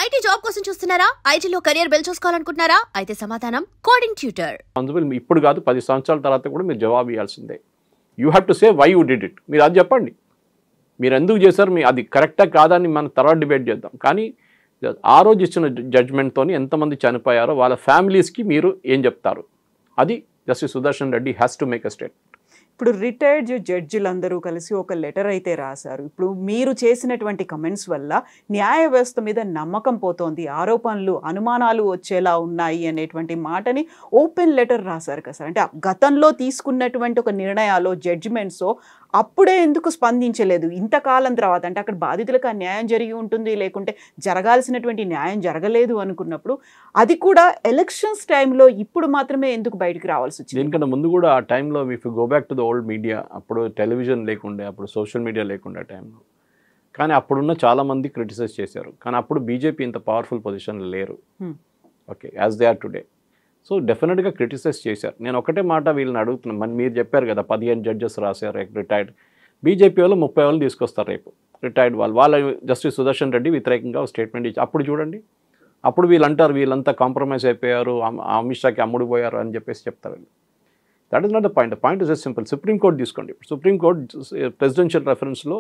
IT job కోసం చూస్తున్నారా? ఐటీలో కెరియర్ బిల్డ్ చేసుకోవాలనుకుంటున్నారా? అయితే సమాధానం కోడింగ్ ట్యూటర్. ఇప్పుడు కాదు 10 సంవత్సరాల తర్వాత కూడా మీరు జవాబు ఇవ్వాల్సిందే. You have to say why you did it. మీరు అది చెప్పండి, మీరు ఎందుకు చేశారు, మీ అది కరెక్టా కాదా అని మనం తర్వాత డిబేట్ చేద్దాం. కానీ ఆ రోజు ఇచ్చిన జడ్జ్మెంట్తో ఎంతమంది చనిపోయారో వాళ్ళ ఫ్యామిలీస్కి మీరు ఏం చెప్తారు? అది justice Sudarshan Reddy has to make a statement. ఇప్పుడు రిటైర్డ్ జడ్జిలందరూ కలిసి ఒక లెటర్ అయితే రాశారు. ఇప్పుడు మీరు చేసినటువంటి కమెంట్స్ వల్ల న్యాయ వ్యవస్థ మీద నమ్మకం పోతోంది, ఆరోపణలు అనుమానాలు వచ్చేలా ఉన్నాయి అనేటువంటి మాటని ఓపెన్ లెటర్ రాశారు కదా సార్. అంటే గతంలో తీసుకున్నటువంటి ఒక నిర్ణయాలు జడ్జిమెంట్స్ అప్పుడే ఎందుకు స్పందించలేదు ఇంతకాలం తర్వాత? అంటే అక్కడ బాధితులకు ఆ న్యాయం జరిగి ఉంటుంది, లేకుంటే జరగాల్సినటువంటి న్యాయం జరగలేదు అనుకున్నప్పుడు అది కూడా ఎలక్షన్స్ టైంలో ఇప్పుడు మాత్రమే ఎందుకు బయటకు రావాల్సి వచ్చింది? దీనికన్నా ముందు కూడా ఆ టైంలో if go back to the old media, అప్పుడు టెలివిజన్ లేకుండే, అప్పుడు సోషల్ మీడియా లేకుండే టైంలో, కానీ అప్పుడున్న చాలామంది క్రిటిసైజ్ చేశారు. కానీ అప్పుడు బీజేపీ ఇంత పవర్ఫుల్ పొజిషన్లో లేరు. Okay, as they are today. So డెఫినెట్గా క్రిటిసైజ్ చేశారు. నేను ఒకటే మాట వీళ్ళని అడుగుతున్నాను, మరి మీరు చెప్పారు కదా 15 జడ్జెస్ రాశారు రిటైర్డ్. బీజేపీ వాళ్ళు 30 వాళ్ళు తీసుకొస్తారు రేపు రిటైర్డ్ వాళ్ళ జస్టిస్ సుదర్శన్ రెడ్డి వ్యతిరేకంగా స్టేట్మెంట్ ఇచ్చి అప్పుడు చూడండి, అప్పుడు వీళ్ళు అంటారు వీళ్ళంతా కాంప్రమైజ్ అయిపోయారు, అమిత్ షాకి అమ్ముడు పోయారు అని చెప్పేసి చెప్తారు. That is not the point. The point is just simple. Supreme court తీసుకోండి. సుప్రీంకోర్టు ప్రెసిడెన్షియల్ రెఫరెన్స్లో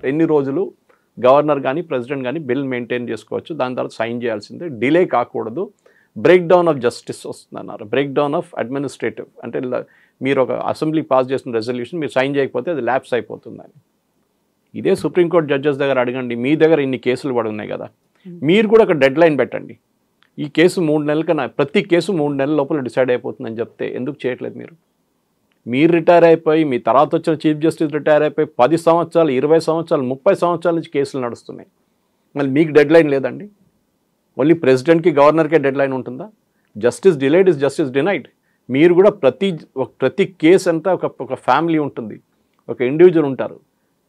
ఎన్ని రోజులు గవర్నర్ కానీ ప్రెసిడెంట్ కానీ బిల్ మెయింటైన్ చేసుకోవచ్చు, దాని తర్వాత సైన్ చేయాల్సిందే, డిలే కాకూడదు. బ్రేక్ డౌన్ ఆఫ్ జస్టిస్ వస్తుందన్నారు, బ్రేక్ డౌన్ ఆఫ్ అడ్మినిస్ట్రేటివ్. అంటే మీరు ఒక అసెంబ్లీ పాస్ చేసిన రెజల్యూషన్ మీరు సైన్ చేయకపోతే అది ల్యాప్స్ అయిపోతుందని. ఇదే సుప్రీంకోర్టు జడ్జెస్ దగ్గర అడగండి, మీ దగ్గర ఇన్ని కేసులు పడి ఉన్నాయి కదా, మీరు కూడా ఒక డెడ్ లైన్ పెట్టండి. ఈ కేసు 3 నెలల కన్నా, ప్రతి కేసు 3 నెలల లోపల డిసైడ్ అయిపోతుందని చెప్తే ఎందుకు చేయట్లేదు? మీరు రిటైర్ అయిపోయి, మీ తర్వాత వచ్చిన చీఫ్ జస్టిస్ రిటైర్ అయిపోయి 10 సంవత్సరాలు 20 సంవత్సరాలు 30 సంవత్సరాల నుంచి కేసులు నడుస్తున్నాయి. మళ్ళీ మీకు డెడ్ లైన్ లేదండి. ఓన్లీ ప్రెసిడెంట్కి గవర్నర్కే డెడ్ లైన్ ఉంటుందా? Justice delayed is justice denied. మీరు కూడా ప్రతి కేసు అంతా ఒక ఫ్యామిలీ ఉంటుంది, ఒక ఇండివిజువల్ ఉంటారు.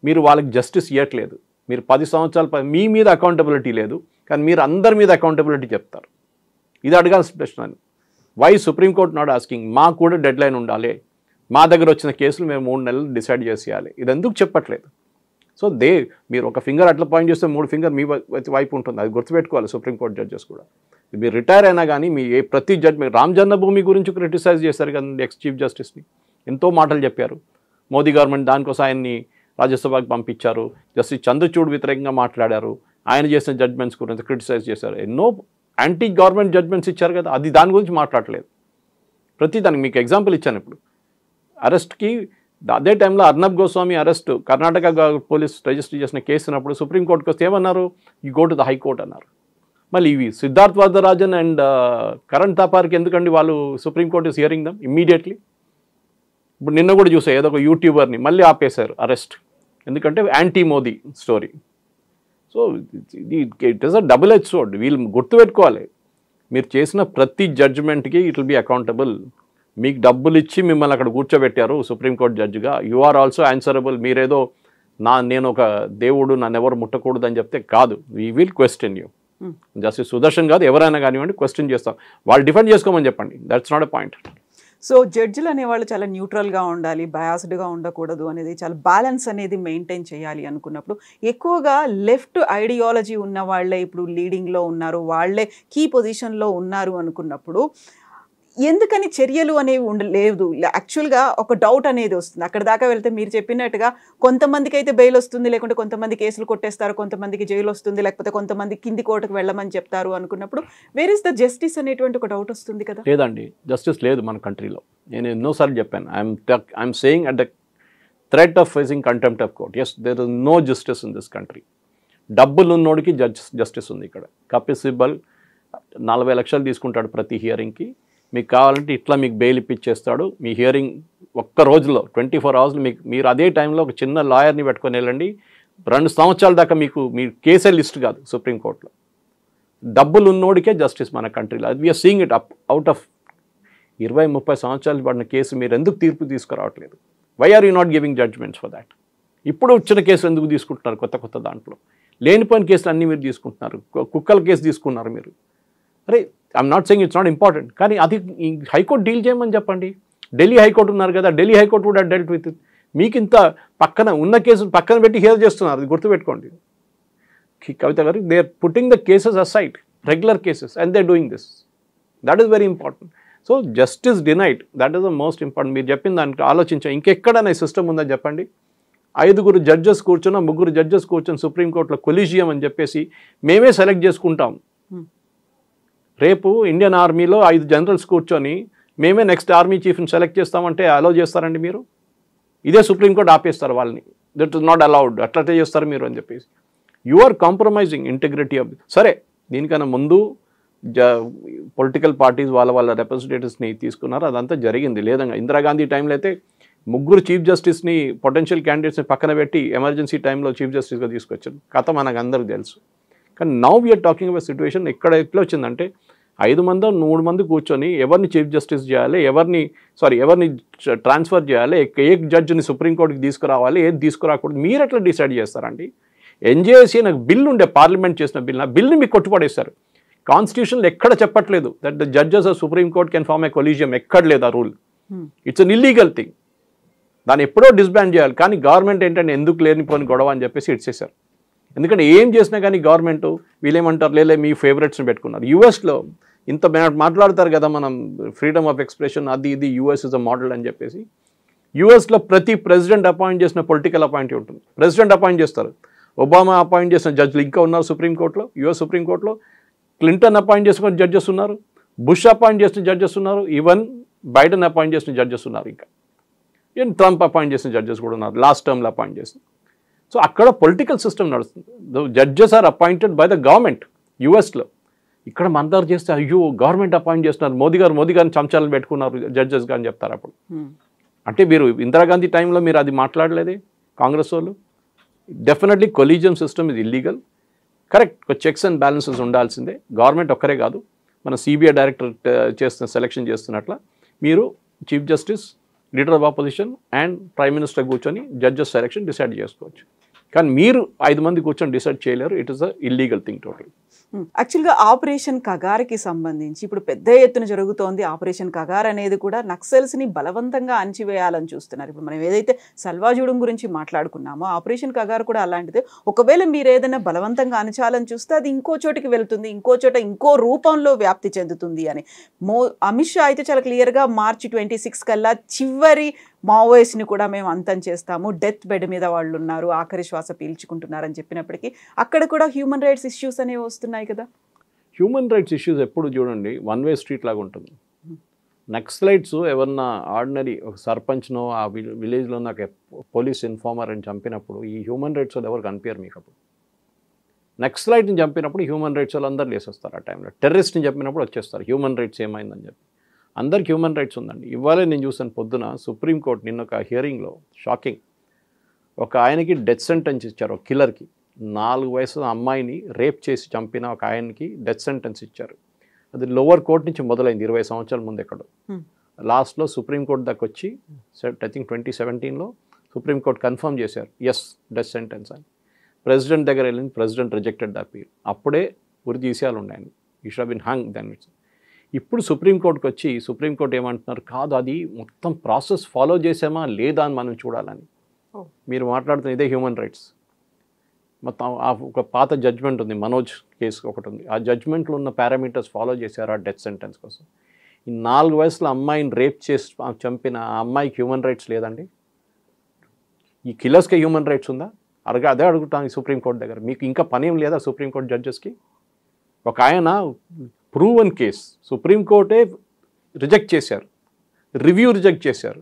మీరు వాళ్ళకి జస్టిస్ ఇవ్వట్లేదు. మీరు 10 సంవత్సరాలు మీ మీద అకౌంటబిలిటీ లేదు, కానీ మీరు అందరి మీద అకౌంటబిలిటీ చెప్తారు. ఇది అడగాల్సిన ప్రశ్న. Why Supreme Court not asking? మాకు కూడా డెడ్ లైన్ ఉండాలి, మా దగ్గర వచ్చిన కేసులు మేము 3 నెలలు డిసైడ్ చేసేయాలి. ఇది ఎందుకు చెప్పట్లేదు? సో మీరు ఒక ఫింగర్ అట్లా పాయింట్ చేస్తే 3 ఫింగర్ మీ వైపు ఉంటుంది. అది గుర్తుపెట్టుకోవాలి సుప్రీంకోర్టు జడ్జెస్ కూడా. మీరు రిటైర్ అయినా కానీ మీ ప్రతి జడ్జ్, మీరు రామ్ జన్మభూమి గురించి క్రిటిసైజ్ చేశారు కదండి ఎక్స్ చీఫ్ జస్టిస్ని, ఎంతో మాటలు చెప్పారు. మోదీ గవర్నమెంట్ దానికోసం ఆయన్ని రాజ్యసభకు పంపించారు. జస్టిస్ చంద్రచూడ్ వ్యతిరేకంగా మాట్లాడారు, ఆయన చేసిన జడ్జ్మెంట్స్ గురించి క్రిటిసైజ్ చేశారు. ఎన్నో యాంటీ గవర్నమెంట్ జడ్జ్మెంట్స్ ఇచ్చారు కదా, అది దాని గురించి మాట్లాడలేదు. ప్రతి దానికి మీకు ఎగ్జాంపుల్ ఇచ్చాను. ఇప్పుడు అరెస్ట్కి అదే టైంలో Arnab Goswami arrest Karnataka police register చేసిన కేసు ఉన్నప్పుడు సుప్రీంకోర్టుకి వస్తే ఏమన్నారు? You go to the High Court అన్నారు. మళ్ళీ ఇవి సిద్ధార్థ్ వరదరాజన్ అండ్ కరణ్ థాపార్కి ఎందుకండి వాళ్ళు Supreme Court is hearing them immediately? ఇప్పుడు నిన్న కూడా చూసా ఏదో ఒక యూట్యూబర్ని మళ్ళీ ఆపేశారు అరెస్ట్, ఎందుకంటే anti Modi story. So it is a double edge sword. వీళ్ళు గుర్తుపెట్టుకోవాలి, మీరు చేసిన ప్రతి జడ్జిమెంట్కి ఇట్ విల్ బీ అకౌంటబుల్. మీకు డబ్బులు ఇచ్చి మిమ్మల్ని అక్కడ కూర్చోబెట్టారు సుప్రీంకోర్టు జడ్జిగా, యు ఆర్ ఆల్సో ఆన్సరబుల్. మీరేదో నేను ఒక దేవుడు, నన్ను ఎవరు ముట్టకూడదు అని చెప్తే కాదు. We will question you. Justice Sudarshan కాదు, ఎవరైనా కానివ్వండి క్వశ్చన్ చేస్తాం. వాళ్ళు డిఫెండ్ చేసుకోమని చెప్పండి. That's not a point. So జడ్జిలు అనేవాళ్ళు చాలా న్యూట్రల్గా ఉండాలి, బయాస్డ్గా ఉండకూడదు అనేది, చాలా బ్యాలెన్స్ అనేది మెయింటైన్ చేయాలి అనుకున్నప్పుడు ఎక్కువగా లెఫ్ట్ ఐడియాలజీ ఉన్న వాళ్ళే ఇప్పుడు లీడింగ్లో ఉన్నారు, వాళ్ళే కీ పొజిషన్లో ఉన్నారు అనుకున్నప్పుడు ఎందుకని చర్యలు అనేవి ఉండలేదు? యాక్చువల్గా ఒక డౌట్ అనేది వస్తుంది. అక్కడ దాకా వెళ్తే మీరు చెప్పినట్టుగా కొంతమందికి అయితే బెయిల్ వస్తుంది, లేకుంటే కొంతమంది కేసులు కొట్టేస్తారు, కొంతమందికి జైలు వస్తుంది, లేకపోతే కొంతమంది కింది కోర్టుకు వెళ్ళమని చెప్తారు అనుకున్నప్పుడు వేర్ ఇస్ ద జస్టిస్ అనేటువంటి ఒక డౌట్ వస్తుంది కదా. లేదండి, జస్టిస్ లేదు మన కంట్రీలో. నేను ఎన్నోసార్లు చెప్పాను. I'm saying at the threat of facing contempt of court. Yes, there is no justice in this country. డబ్బులు ఉన్నోడికి జస్టిస్ ఉంది ఇక్కడ. కపిల్ సిబ్బల్ 40 లక్షలు తీసుకుంటాడు ప్రతి హియరింగ్కి. మీకు కావాలంటే ఇట్లా మీకు బెయిల్ ఇప్పించేస్తాడు. మీ హియరింగ్ ఒక్క రోజులో 24 అవర్స్లో మీరు అదే టైంలో ఒక చిన్న లాయర్ని పెట్టుకొని వెళ్ళండి, 2 సంవత్సరాల దాకా మీ కేసే లిస్ట్ కాదు సుప్రీంకోర్టులో. డబ్బులు ఉన్నోడికే జస్టిస్ మన కంట్రీలో. We are seeing it out of 20-30 సంవత్సరాలు పడిన కేసు మీరు ఎందుకు తీర్పు తీసుకురావట్లేదు? Why are you not giving judgements for that? ఇప్పుడు వచ్చిన కేసులు ఎందుకు తీసుకుంటున్నారు? కొత్త దాంట్లో లేనిపోయిన కేసులు అన్నీ మీరు తీసుకుంటున్నారు. కుక్కల కేసు తీసుకున్నారు మీరు. అరే, I'm not saying it's not important, కానీ అది హైకోర్టు డీల్ చేయమని చెప్పండి. ఢిల్లీ హైకోర్టు ఉన్నారు కదా, ఢిల్లీ హైకోర్టు కూడా డెల్ట్ విత్ ఇట్. మీకు ఇంత పక్కన ఉన్న కేసులు పక్కన పెట్టి హియర్ చేస్తున్నారు, అది గుర్తుపెట్టుకోండి. కవిత గారు, they are putting the cases aside, regular cases, and they doing this. That is very important. So justice denied, that is the most important. మీరు చెప్పిన దానికి ఆలోచించాం, ఇంకెక్కడైనా సిస్టమ్ ఉందని చెప్పండి. 5 జడ్జెస్ కూర్చున్న 3 జడ్జెస్ కూర్చొని సుప్రీంకోర్టులో కొలీజియం అని చెప్పేసి మేమే సెలెక్ట్ చేసుకుంటాం. రేపు ఇండియన్ ఆర్మీలో 5 జనరల్స్ కూర్చొని మేమే నెక్స్ట్ ఆర్మీ చీఫ్ని సెలెక్ట్ చేస్తామంటే అలౌ చేస్తారండి మీరు? ఇదే సుప్రీంకోర్టు ఆపేస్తారు వాళ్ళని. దట్ ఈస్ నాట్ అలౌడ్, అట్లయితే చేస్తారు మీరు అని చెప్పేసి. You are compromising integrity of. సరే, దీనికన్నా ముందు పొలిటికల్ పార్టీస్ వాళ్ళ రిప్రజెంటేటివ్స్ని తీసుకున్నారు, అదంతా జరిగింది. లేదంగా ఇందిరాగాంధీ టైంలో అయితే 3 చీఫ్ జస్టిస్ని, పొటెన్షియల్ క్యాండిడేట్స్ని పక్కన పెట్టి ఎమర్జెన్సీ టైంలో చీఫ్ జస్టిస్గా తీసుకొచ్చారు. కథ మనకు అందరికి తెలుసు. కానీ now we're talking about situation ఎక్కడ ఎట్లా వచ్చిందంటే 5 మందో 3 మంది కూర్చొని ఎవరిని చీఫ్ జస్టిస్ చేయాలి, ఎవరిని ట్రాన్స్ఫర్ చేయాలి, ఏ జడ్జిని సుప్రీంకోర్టుకి తీసుకురావాలి, ఏది తీసుకురాకూడదు మీరు ఎట్లా డిసైడ్ చేస్తారండి? ఎన్జేఎస్సీ నాకు బిల్ ఉండే, పార్లమెంట్ చేసిన బిల్, ఆ బిల్ని మీకు కొట్టుపడేస్తారు. కాన్స్టిట్యూషన్లో ఎక్కడ చెప్పట్లేదు that the judges of Supreme Court can form a collegium, ఎక్కడ లేదు ఆ rule. It's an illegal thing. దాన్ని ఎప్పుడో డిస్బ్యాండ్ చేయాలి. కానీ గవర్నమెంట్ ఏంటంటే ఎందుకు లేనిపోని గొడవ అని చెప్పేసి ఇచ్చేసారు. ఎందుకంటే ఏం చేసినా కానీ గవర్నమెంట్ వీళ్ళేమంటారు, లేలే మీ ఫేవరెట్స్ని పెట్టుకున్నారు. యూఎస్లో ఇంత మాట్లాడతారు కదా మనం, ఫ్రీడమ్ ఆఫ్ ఎక్స్ప్రెషన్, అది ఇది యూఎస్ ఇస్ అ మోడల్ అని చెప్పేసి. యూఎస్లో ప్రతి ప్రెసిడెంట్ అపాయింట్ చేసిన పొలిటికల్ అపాయింటీ ఉంటుంది. ప్రెసిడెంట్ అపాయింట్ చేస్తారు. ఒబామా అపాయింట్ చేసిన జడ్జిలు ఇంకా ఉన్నారు సుప్రీంకోర్టులో, యూఎస్ సుప్రీంకోర్టులో. క్లింటన్ అపాయింట్ చేసుకున్న జడ్జెస్ ఉన్నారు, బుష్ అపాయింట్ చేసిన జడ్జెస్ ఉన్నారు, ఈవెన్ బైడెన్ అపాయింట్ చేసిన జడ్జెస్ ఉన్నారు, ఇంకా ఈవెన్ ట్రంప్ అపాయింట్ చేసిన జడ్జెస్ కూడా ఉన్నారు, లాస్ట్ టర్మ్లో అపాయింట్ చేసిన. సో అక్కడ పొలిటికల్ సిస్టమ్ నడుస్తుంది. Judges are appointed by the government యూఎస్లో. ఇక్కడ మన దగ్గర చేస్తే అయ్యో గవర్నమెంట్ అపాయింట్ చేస్తున్నారు, మోదీ గారిని చంచాలను పెట్టుకున్నారు జడ్జెస్ అని చెప్తారు. అప్పుడు అంటే మీరు ఇందిరాగాంధీ టైంలో మీరు అది మాట్లాడలేదే కాంగ్రెస్ వాళ్ళు? డెఫినెట్లీ కొలీజియం సిస్టమ్ ఇది illegal. Correct, checks and balances ఉండాల్సిందే. గవర్నమెంట్ ఒక్కరే కాదు, మన సిబిఐ డైరెక్టర్ సెలెక్షన్ చేస్తున్నట్ల మీరు chief justice, leader of opposition and prime minister కూర్చొని జడ్జెస్ సెలెక్షన్ డిసైడ్ చేసుకోవచ్చు. కానీ మీరు 5 మంది కూర్చొని డిసైడ్ చేయలేరు. It is a illegal thing total. యాక్చువల్గా ఆపరేషన్ కగార్కి సంబంధించి ఇప్పుడు పెద్ద ఎత్తున జరుగుతోంది. ఆపరేషన్ కగార్ అనేది కూడా నక్సల్స్ని బలవంతంగా అణచివేయాలని చూస్తున్నారు. ఇప్పుడు మనం ఏదైతే సల్వాజూడం గురించి మాట్లాడుకున్నామో ఆపరేషన్ కగార్ కూడా అలాంటిదే. ఒకవేళ మీరు ఏదైనా బలవంతంగా అణచాలని చూస్తే అది ఇంకో చోటికి వెళ్తుంది, ఇంకో చోట ఇంకో రూపంలో వ్యాప్తి చెందుతుంది అని అమిత్ షా అయితే చాలా క్లియర్గా మార్చి 26 కల్లా చివరి మావోయిస్ట్ని కూడా మేము అంతం చేస్తాము, డెత్ బెడ్ మీద వాళ్ళు ఉన్నారు, ఆఖరి శ్వాస పీల్చుకుంటున్నారని చెప్పినప్పటికీ అక్కడ కూడా హ్యూమన్ రైట్స్ ఇష్యూస్ అనేవి వస్తున్నాయి కదా. హ్యూమన్ రైట్స్ ఇష్యూస్ ఎప్పుడు చూడండి వన్ వే స్ట్రీట్ లాగా ఉంటుంది. నక్సలైట్స్ ఎవరన్నా ఆర్డినరీ ఒక సర్పంచ్నో ఆ విలేజ్లో నాకు పోలీస్ ఇన్ఫార్మర్ అని చంపినప్పుడు ఈ హ్యూమన్ రైట్స్ వాళ్ళు ఎవరు కనిపించారు మీకు. అప్పుడు నక్సలైట్ని చంపినప్పుడు హ్యూమన్ రైట్స్ వాళ్ళు అందరు లేసేస్తారు. ఆ టైంలో టెర్రరిస్ట్ని చంపినప్పుడు వచ్చేస్తారు హ్యూమన్ రైట్స్ ఏమైందని చెప్పి. అందరికి హ్యూమన్ రైట్స్ ఉందండి. ఇవాళ నేను చూసాను పొద్దున సుప్రీంకోర్టు నిన్న ఒక హియరింగ్లో షాకింగ్, ఒక ఆయనకి డెత్ సెంటెన్స్ ఇచ్చారు. ఒక కిల్లర్కి 4 వయసు అమ్మాయిని రేప్ చేసి చంపిన ఒక ఆయనకి డెత్ సెంటెన్స్ ఇచ్చారు. అది లోవర్ కోర్ట్ నుంచి మొదలైంది 20 సంవత్సరాల ముందు ఎక్కడో. లాస్ట్లో సుప్రీంకోర్టు దాకా వచ్చి ఐ థింక్ 2017లో సుప్రీంకోర్టు కన్ఫర్మ్ చేశారు ఎస్ డెత్ సెంటెన్స్ అని. ప్రెసిడెంట్ దగ్గర వెళ్ళింది, ప్రెసిడెంట్ రిజెక్టెడ్ ద అపీల్. అప్పుడే ఉరి తీసేయాలి ఉన్నాయని, you should been hung then. ఇప్పుడు సుప్రీంకోర్టుకి వచ్చి సుప్రీంకోర్టు ఏమంటున్నారు, కాదు అది మొత్తం ప్రాసెస్ ఫాలో చేసామా లేదా అని మనం చూడాలని. మీరు మాట్లాడుతున్న ఇదే హ్యూమన్ రైట్స్. మొత్తం ఒక పాత జడ్జ్మెంట్ ఉంది, మనోజ్ కేసు ఒకటి ఉంది, ఆ జడ్జ్మెంట్లో ఉన్న పారామీటర్స్ ఫాలో చేశారు ఆ డెత్ సెంటెన్స్ కోసం. ఈ 4 వయసుల అమ్మాయిని రేప్ చేసి చంపిన ఆ అమ్మాయికి హ్యూమన్ రైట్స్ లేదండి. ఈ కిల్లర్స్కి హ్యూమన్ రైట్స్ ఉందా? అదే అడుగుతాను సుప్రీంకోర్టు దగ్గర. మీకు ఇంకా పనేం లేదా సుప్రీంకోర్టు జడ్జెస్కి? ఒక ఆయన ప్రూవన్ కేస్ సుప్రీంకోర్టే రిజెక్ట్ చేశారు, రివ్యూ రిజెక్ట్ చేశారు,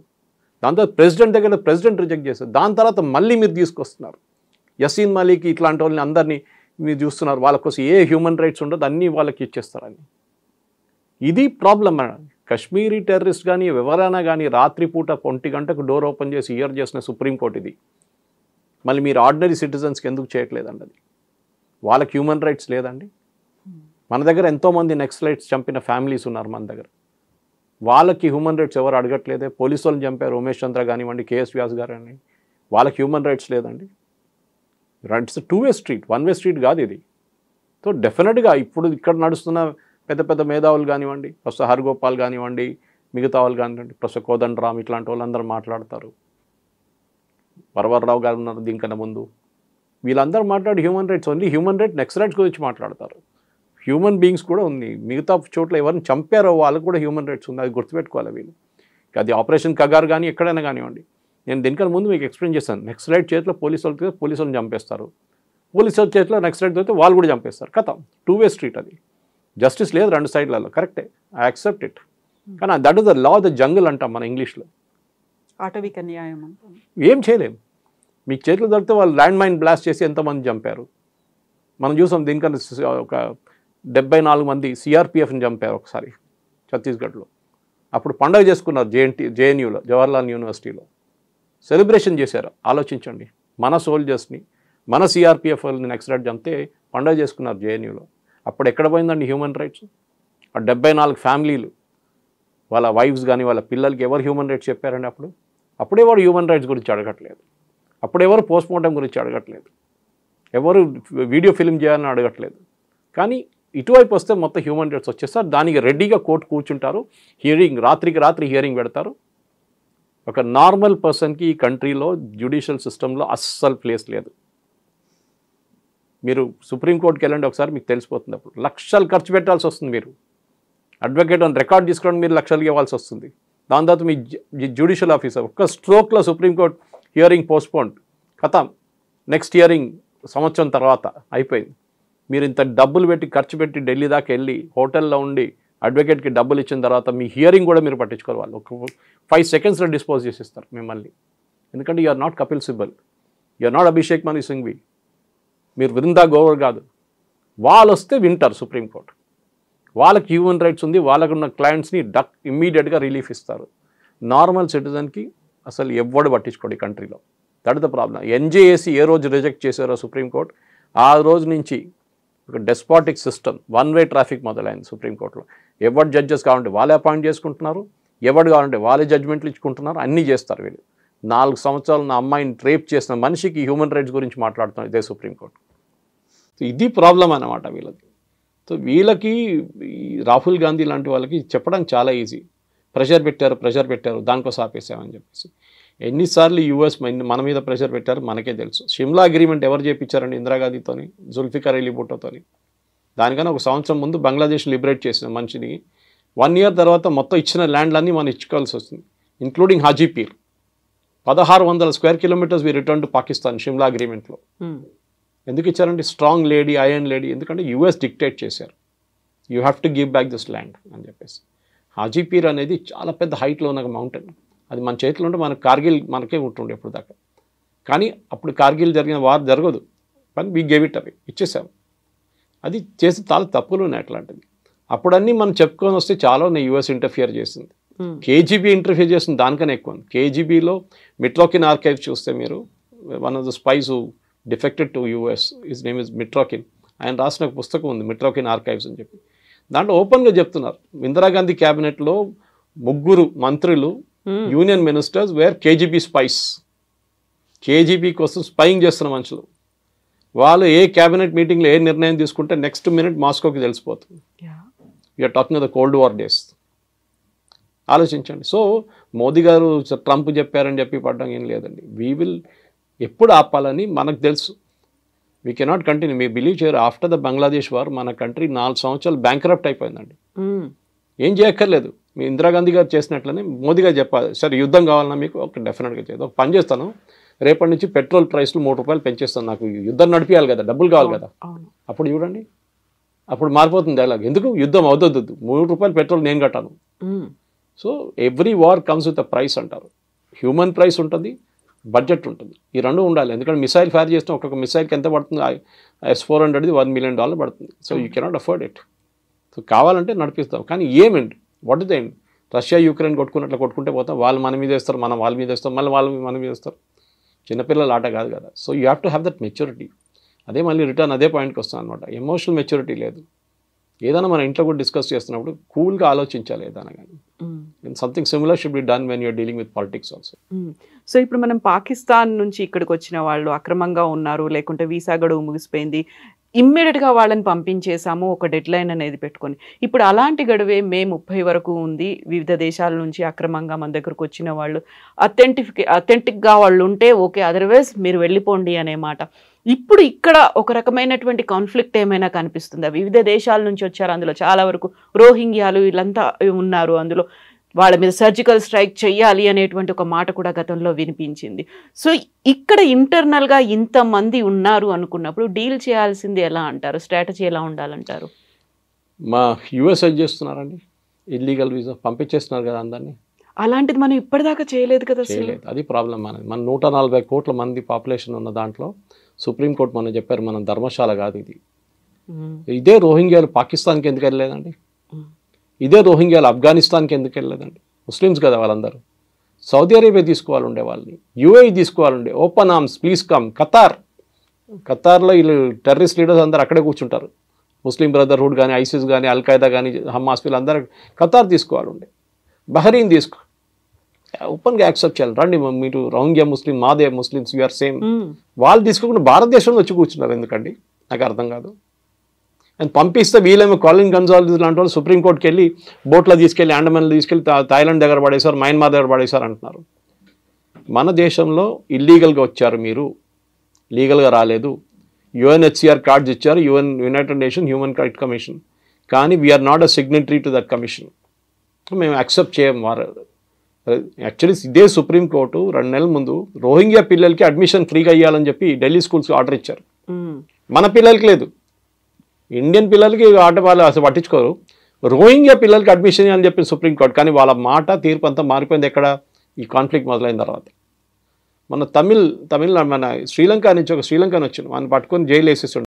దాని తర్వాత ప్రెసిడెంట్ దగ్గర ప్రెసిడెంట్ రిజెక్ట్ చేశారు. దాని తర్వాత మళ్ళీ మీరు తీసుకొస్తున్నారు యసీన్ మలీకి ఇట్లాంటి వాళ్ళని అందరినీ మీరు చూస్తున్నారు. వాళ్ళ కోసం ఏ హ్యూమన్ రైట్స్ ఉండదు, అన్నీ వాళ్ళకి ఇచ్చేస్తారని. ఇది ప్రాబ్లం. కశ్మీరీ టెర్రరిస్ట్ కానీ ఎవరైనా కానీ రాత్రిపూట 1 గంటకు డోర్ ఓపెన్ చేసి ఇయర్ చేసిన సుప్రీంకోర్టు ఇది. మళ్ళీ మీరు ఆర్డినరీ సిటిజన్స్కి ఎందుకు చేయట్లేదండి? అది వాళ్ళకి హ్యూమన్ రైట్స్ లేదండి? మన దగ్గర ఎంతోమంది నక్సలైట్స్ చంపిన ఫ్యామిలీస్ ఉన్నారు మన దగ్గర, వాళ్ళకి హ్యూమన్ రైట్స్ ఎవరు అడగట్లేదే. పోలీసు వాళ్ళని చంపారు, ఉమేష్ చంద్ర కానివ్వండి, కేఎస్ వ్యాస్ గారు అని, వాళ్ళకి హ్యూమన్ రైట్స్ లేదండి. It's 2 way street, 1 way street కాదు ఇది. సో డెఫినెట్గా ఇప్పుడు ఇక్కడ నడుస్తున్న పెద్ద పెద్ద మేధావులు కానివ్వండి, ప్రొఫెసర్ హర్గోపాల్ కానివ్వండి, మిగతా వాళ్ళు కానివ్వండి, ప్రొఫెసర్ కోదండరామ్, ఇట్లాంటి వాళ్ళందరూ మాట్లాడతారు. వరవర్రావు గారు ఉన్నారు దీనికన్నా ముందు. వీళ్ళందరూ మాట్లాడి human rights only human rights next rights గురించి మాట్లాడతారు. హ్యూమన్ బీయింగ్స్ కూడా ఉంది. మిగతా చోట్ల ఎవరిని చంపారో వాళ్ళకు కూడా హ్యూమన్ రైట్స్ ఉంది. అది గుర్తుపెట్టుకోవాలి వీళ్ళు. అది ఆపరేషన్ కగార్ కానీ ఎక్కడైనా కానివ్వండి. నేను దీనికన్నా ముందు మీకు ఎక్స్ప్లెయిన్ చేశాను. నెక్స్ట్ రైట్ చేతిలో పోలీసులను చంపేస్తారు. పోలీసుల చేతిలో నెక్స్ట్ రైట్ అయితే వాళ్ళు కూడా చంపేస్తారు. కథం 2-way స్ట్రీట్. అది జస్టిస్ లేదు 2 సైడ్లలో. కరెక్టే, ఐ యాక్సెప్ట్ ఇట్. కానీ that is the law of the jungle అంటాం మన ఇంగ్లీష్లో. ఆటవిక న్యాయం ఏం చేయలేం. మీకు చేతులు దొరికితే వాళ్ళు ల్యాండ్ మైన్ బ్లాస్ట్ చేసి ఎంతమంది చంపారు మనం చూసాం. దీనికన్నా ఒక 74 మంది సిఆర్పిఎఫ్ని చంపారు ఒకసారి ఛత్తీస్గఢ్లో. అప్పుడు పండగ చేసుకున్నారు జేఎన్యూలో, జవహర్లాల్ యూనివర్సిటీలో సెలబ్రేషన్ చేశారు. ఆలోచించండి, మన సోల్జర్స్ని మన సిఆర్పిఎఫ్ వాళ్ళని నెక్స్ట్ రైట్ చంపితే పండగ చేసుకున్నారు జేఎన్యూలో. అప్పుడు ఎక్కడ పోయిందండి హ్యూమన్ రైట్స్? ఆ 74 ఫ్యామిలీలు వాళ్ళ వైఫ్స్ కానీ వాళ్ళ పిల్లలకి ఎవరు హ్యూమన్ రైట్స్ చెప్పారండి? అప్పుడే వాడు హ్యూమన్ రైట్స్ గురించి అడగట్లేదు. అప్పుడు ఎవరు పోస్ట్మార్టం గురించి అడగట్లేదు. ఎవరు వీడియో ఫిల్మ్ చేయాలని అడగట్లేదు. కానీ ఇటువైపు వస్తే మొత్తం హ్యూమన్ రైట్స్ వచ్చేస్తారు. దానికి రెడీగా కోర్టు కూర్చుంటారు. హియరింగ్ రాత్రికి రాత్రి హియరింగ్ పెడతారు. ఒక నార్మల్ పర్సన్కి ఈ కంట్రీలో జ్యుడిషియల్ సిస్టంలో అస్సలు ప్లేస్ లేదు. మీరు సుప్రీంకోర్టుకి వెళ్ళండి ఒకసారి, మీకు తెలిసిపోతుంది. అప్పుడు లక్షలు ఖర్చు పెట్టాల్సి వస్తుంది. మీరు అడ్వకేట్ అని రికార్డ్ తీసుకోవడం మీరు లక్షలు ఇవ్వాల్సి వస్తుంది. దాని తర్వాత మీ జ్యుడిషియల్ ఆఫీసర్ ఒక్క స్ట్రోక్లో సుప్రీంకోర్టు హియరింగ్ పోస్ట్పోన్, కథం, నెక్స్ట్ హియరింగ్ సంవత్సరం తర్వాత అయిపోయింది. మీరు ఇంత డబ్బులు పెట్టి ఖర్చు పెట్టి ఢిల్లీ దాకా వెళ్ళి హోటల్లో ఉండి అడ్వకేట్కి డబ్బులు ఇచ్చిన తర్వాత మీ హియరింగ్ కూడా మీరు పట్టించుకోవాలి. వాళ్ళు ఒక 5 సెకండ్స్లో డిస్పోజ్ చేసిస్తారు మిమ్మల్ని. ఎందుకంటే you are not Kapil Sibal, you are not Abhishek Manu Singhvi, మీరు వృందా గోవర్ కాదు. వాళ్ళు వస్తే వింటారు సుప్రీంకోర్టు. వాళ్ళకి హ్యూమన్ రైట్స్ ఉంది. వాళ్ళకున్న క్లయింట్స్ని ఇమ్మీడియట్గా రిలీఫ్ ఇస్తారు. నార్మల్ సిటిజన్కి అసలు ఎవ్వడు పట్టించుకోడు ఈ కంట్రీలో. That is the problem. NJAC ఏ రోజు రిజెక్ట్ చేశారో సుప్రీంకోర్టు, ఆ రోజు నుంచి ఒక డెస్పాటిక్ సిస్టమ్, 1-way ట్రాఫిక్ మొదలైంది సుప్రీంకోర్టులో. ఎవరు జడ్జెస్ కావాలంటే వాళ్ళే అపాయింట్ చేసుకుంటున్నారు, ఎవరు కావాలంటే వాళ్ళే జడ్జ్మెంట్లు ఇచ్చుకుంటున్నారు, అన్నీ చేస్తారు వీళ్ళు. 4 సంవత్సరాలు నా అమ్మాయిని రేప్ చేసిన మనిషికి హ్యూమన్ రైట్స్ గురించి మాట్లాడుతున్నారు ఇదే సుప్రీంకోర్టు. సో ఇది ప్రాబ్లం అన్నమాట వీళ్ళకి. సో వీళ్ళకి రాహుల్ గాంధీ లాంటి వాళ్ళకి చెప్పడానికి చాలా ఈజీ. ప్రెషర్ పెట్టారు దానికోసం ఆపేసామని చెప్పేసి. ఎన్నిసార్లు యూఎస్ మన మీద ప్రెషర్ పెట్టారు మనకే తెలుసు. షిమ్లా అగ్రిమెంట్ ఎవరు చేయించారండి? ఇందిరాగాంధీతోని, జుల్ఫికర్ అలీ భుట్టోతోని. దానికన్నా ఒక సంవత్సరం ముందు బంగ్లాదేశ్ లిబరేట్ చేసిన మనిషిని 1 year తర్వాత మొత్తం ఇచ్చిన ల్యాండ్లన్నీ మనం ఇచ్చుకోవాల్సి వస్తుంది, including Haji Pir. 1600 square kilometers we return to Pakistan Shimla అగ్రిమెంట్లో. ఎందుకు ఇచ్చారంటే స్ట్రాంగ్ లేడీ, ఐరన్ లేడీ, ఎందుకంటే యూఎస్ డిక్టేట్ చేశారు you have to give back this land అని చెప్పేసి. హాజీపీర్ అనేది చాలా పెద్ద హైట్లో ఉన్న మౌంటైన్. అది మన చేతిలో ఉంటే మన కార్గిల్ మనకే ఉంటుండే ఎప్పుడు దాకా. కానీ అప్పుడు కార్గిల్ జరిగిన వార్ జరగదు, కానీ వీ గేవ్ ఇట్ అవి ఇచ్చేసాం. అది చేసి చాలా తప్పులు ఉన్నాయి అట్లాంటిది. అప్పుడన్నీ మనం చెప్పుకొని వస్తే చాలా యూఎస్ ఇంటర్ఫియర్ చేసింది. కేజీబీ ఇంటర్ఫియర్ చేసింది దానికన్నా ఎక్కువ. కేజీబీలో మిట్రోకిన్ ఆర్కైవ్స్ చూస్తే మీరు, one of the spice who defected to US, his name is మిట్రోకిన్. ఆయన రాసిన ఒక పుస్తకం ఉంది మిట్రోకిన్ ఆర్కైవ్స్ అని చెప్పి. దాంట్లో ఓపెన్గా చెప్తున్నారు ఇందిరాగాంధీ క్యాబినెట్లో 3 మంత్రులు union ministers were KGB spies. KGB కోసం స్పైయింగ్ చేస్తున్న మనుషులు. వాళ్ళు ఏ క్యాబినెట్ మీటింగ్లో ఏ నిర్ణయం తీసుకుంటే నెక్స్ట్ మినిట్ మాస్కోకి తెలిసిపోతుంది. You're talking of the cold war days. ఆలోచించండి. సో మోదీ గారు ట్రంప్ చెప్పారని చెప్పి పడ్డం ఏం లేదండి. వీ విల్ ఎప్పుడు ఆపాలని మనకు తెలుసు. We cannot continue. మీరు బిలీవ్ చేయరు, ఆఫ్టర్ ద బంగ్లాదేశ్ వార్ మన కంట్రీ 4 సంవత్సరాలు బ్యాంక్రప్ట్ అయిపోయిందండి. ఏం చేయక్కర్లేదు. మీ ఇందిరాగాంధీ గారు చేసినట్లనే మోదీ గారు చెప్పాలి, సరే యుద్ధం కావాలన్నా మీకు ఒక డెఫినెట్గా చేయదు, ఒక పని చేస్తాను, రేపటి నుంచి పెట్రోల్ ప్రైస్లు 3 రూపాయలు పెంచేస్తాను, నాకు యుద్ధం నడిపించాలి కదా, డబ్బులు కావాలి కదా. అప్పుడు చూడండి, అప్పుడు మారిపోతుంది డైలాగ్. ఎందుకు యుద్ధం అవుతుంది, 3 రూపాయలు పెట్రోల్ నేను కట్టాను. So every war comes with a price అంటారు. హ్యూమన్ ప్రైస్ ఉంటుంది, బడ్జెట్ ఉంటుంది. ఈ 2 ఉండాలి. ఎందుకంటే మిసైల్ ఫైర్ చేస్తే ఒక్కొక్క మిసైల్కి ఎంత పడుతుంది? S-400ది $1 million పడుతుంది. So you cannot afford it. So కావాలంటే నడిపిస్తాం, కానీ ఏమండి what is the end? Russia Ukraine కొట్టుకున్నట్లు కొట్టుకుంటే పోతాం, వాళ్ళు మన మీద వేస్తారు, మనం వాళ్ళ మీద వేస్తాం, మళ్ళీ వాళ్ళు మన మీద వేస్తారు. చిన్నపిల్లల ఆట కాదు కదా. So you have to have that maturity. అదే మళ్ళీ రిటర్న్ అదే పాయింట్కి వస్తాం అనమాట. ఎమోషనల్ మెచ్యూరిటీ లేదు. ఏదైనా మన ఇంట్లో కూడా డిస్కస్ చేస్తున్నప్పుడు కూల్గా ఆలోచించాలి ఏదైనా కానీ. Something similar should be done when you're dealing with politics also. So ఇప్పుడు మనం పాకిస్తాన్ నుంచి ఇక్కడికి వచ్చిన వాళ్ళు అక్రమంగా ఉన్నారు, లేకుంటే వీసా గడువు ముగిసిపోయింది, ఇమ్మీడియట్గా వాళ్ళని పంపించేసాము ఒక డెడ్ లైన్ అనేది పెట్టుకొని. ఇప్పుడు అలాంటి గడువే మే 30 వరకు ఉంది. వివిధ దేశాల నుంచి అక్రమంగా మన దగ్గరకు వచ్చిన వాళ్ళు అథెంటిక్గా వాళ్ళు ఉంటే ఓకే, అదర్వైజ్ మీరు వెళ్ళిపోండి అనే మాట. ఇప్పుడు ఇక్కడ ఒక రకమైనటువంటి కాన్ఫ్లిక్ట్ ఏమైనా కనిపిస్తుందా? వివిధ దేశాల నుంచి వచ్చారు, అందులో చాలా వరకు రోహింగ్యాలు వీళ్ళంతా ఉన్నారు, అందులో వాళ్ళ మీద సర్జికల్ స్ట్రైక్ చెయ్యాలి అనేటువంటి ఒక మాట కూడా గతంలో వినిపించింది. సో ఇక్కడ ఇంటర్నల్గా ఇంతమంది ఉన్నారు అనుకున్నప్పుడు డీల్ చేయాల్సింది ఎలా అంటారు? స్ట్రాటజీ ఎలా ఉండాలంటారు? మా యూఎస్ చేస్తున్నారండి, ఇల్లీగల్ వీసా పంపించేస్తున్నారు కదా అందరినీ. అలాంటిది మనం ఇప్పటిదాకా చేయలేదు కదా. చేయలేదు, అది ప్రాబ్లం. మన 140 కోట్ల మంది పాపులేషన్ ఉన్న దాంట్లో సుప్రీంకోర్టు మనం చెప్పారు మనం ధర్మశాల కాదు ఇది. ఇదే రోహింగ్యాలు పాకిస్తాన్కి ఎందుకు వెళ్ళలేదండి? ఇదే రోహింగ్యాలు ఆఫ్ఘనిస్తాన్కి ఎందుకు వెళ్ళలేదండి? ముస్లిమ్స్ కదా వాళ్ళందరూ. సౌదీ అరేబియా తీసుకోవాలి ఉండే వాళ్ళని, యూఏఈ తీసుకోవాలి ఉండే. Open arms please come. ఖతార్లో వీళ్ళు టెర్రరిస్ట్ లీడర్స్ అందరూ అక్కడే కూర్చుంటారు. ముస్లిం బ్రదర్హుడ్ కానీ, ఐసిస్ కానీ, అల్ఖైదా కానీ, హమాస్ వీళ్ళందరూ ఖతార్ తీసుకోవాలి ఉండే. బహరీన్ తీసుకో, ఓపెన్గా యాక్సెప్ట్ చేయాలి. రండి మీరు రోహింగ్యా ముస్లిం, మాదే ముస్లిమ్స్, యూఆర్ సేమ్. వాళ్ళు తీసుకోకుండా భారతదేశంలో వచ్చి కూర్చున్నారు ఎందుకండి? నాకు అర్థం కాదు. అండ్ పంపిస్తే వీళ్ళేమో కాలిన్ గన్జాల్స్ లాంటి వాళ్ళు సుప్రీంకోర్టుకి వెళ్ళి బోట్లో తీసుకెళ్ళి, అండమాన్లో తీసుకెళ్ళి థాయిలాండ్ దగ్గర పడేశారు, మయన్మార్ దగ్గర పడేశారు అంటున్నారు. మన దేశంలో ఇల్లీగల్గా వచ్చారు, మీరు లీగల్గా రాలేదు. యుఎన్హెచ్సిఆర్ కార్డ్స్ ఇచ్చారు, United Nation Human Right Commission, కానీ we are not a signatory to that commission. మేము యాక్సెప్ట్ చేయం. వారు యాక్చువల్లీ ఇదే సుప్రీంకోర్టు 2 నెలల ముందు రోహింగ్యా పిల్లలకి అడ్మిషన్ ఫ్రీగా ఇవ్వాలని చెప్పి ఢిల్లీ స్కూల్స్కి ఆర్డర్ ఇచ్చారు. మన పిల్లలకి లేదు. ఇండియన్ పిల్లలకి ఆట వాళ్ళు అసలు పట్టించుకోరు. రోహింగ్యా పిల్లలకి అడ్మిషన్ అని చెప్పి సుప్రీంకోర్టు, కానీ వాళ్ళ మాట తీర్పు అంతా మారిపోయింది ఎక్కడ? ఈ కాన్ఫ్లిక్ట్ మొదలైన తర్వాత. మన తమిళనాడు, మన శ్రీలంక నుంచి ఒక శ్రీలంకని వచ్చింది, మనం పట్టుకొని జైలు వేసేస్తుండే.